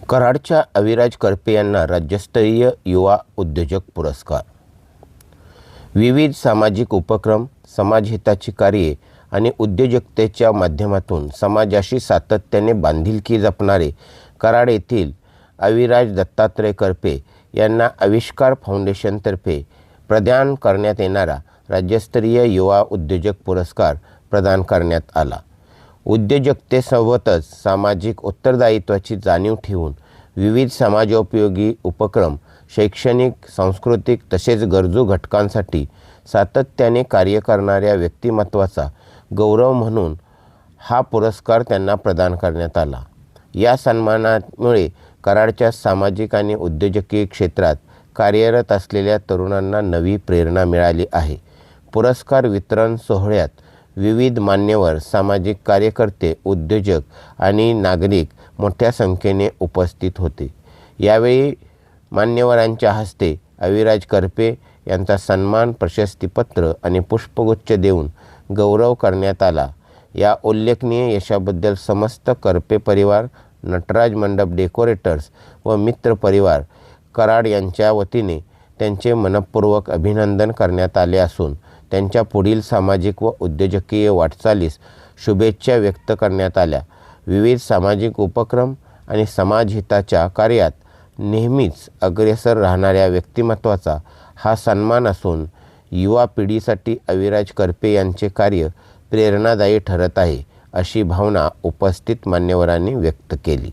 कराडच्या अविराज करपे यांना राज्यस्तरीय युवा उद्योजक पुरस्कार। विविध सामाजिक उपक्रम, समाजहिताची कार्ये आणि उद्योजकतेच्या माध्यमातून समाजाशी सातत्याने बांधिलकी जपणारे कराड येथील अविराज दत्तात्रय करपे यांना आविष्कार फाउंडेशनतर्फे प्रदान करण्यात येणारा राज्यस्तरीय युवा उद्योजक पुरस्कार प्रदान करण्यात आला। उद्योजकतेसोबतच सामाजिक उत्तरदायित्वाची जाणीव ठेवून विविध समाजोपयोगी उपक्रम, शैक्षणिक, सांस्कृतिक तसेच गरजू घटकांसाठी सातत्याने कार्य करणाऱ्या व्यक्तिमत्वाचा गौरव म्हणून हा पुरस्कार त्यांना प्रदान करण्यात आला। या सन्मानामुळे कराडच्या सामाजिक आणि उद्योजकीय क्षेत्रात कार्यरत असलेल्या तरुणांना नवी प्रेरणा मिळाली आहे। पुरस्कार वितरण सोहळ्यात विविध मान्यवर, सामाजिक कार्यकर्ते, उद्योजक आणि नागरिक मोठ्या संख्येने उपस्थित होते। यावेळी मान्यवरांच्या हस्ते अविराज करपे यांचा सन्मान, प्रशस्तीपत्र आणि पुष्पगुच्छ देऊन गौरव करण्यात आला। या उल्लेखनीय यशाबद्दल समस्त करपे परिवार, नटराज मंडप डेकोरेटर्स व मित्र परिवार कराड यांच्या वतीने त्यांचे मनपूर्वक अभिनंदन करण्यात आले असून त्यांच्या पुढील सामाजिक व उद्योजकीय वाटचालीस शुभेच्छा व्यक्त करण्यात आल्या। विविध सामाजिक उपक्रम आणि समाजहिताच्या कार्यात नेहमीच अग्रेसर राहणाऱ्या व्यक्तिमत्वाचा हा सन्मान असून युवा पिढीसाठी अविराज करपे यांचे कार्य प्रेरणादायी ठरत आहे, अशी भावना उपस्थित मान्यवरांनी व्यक्त केली।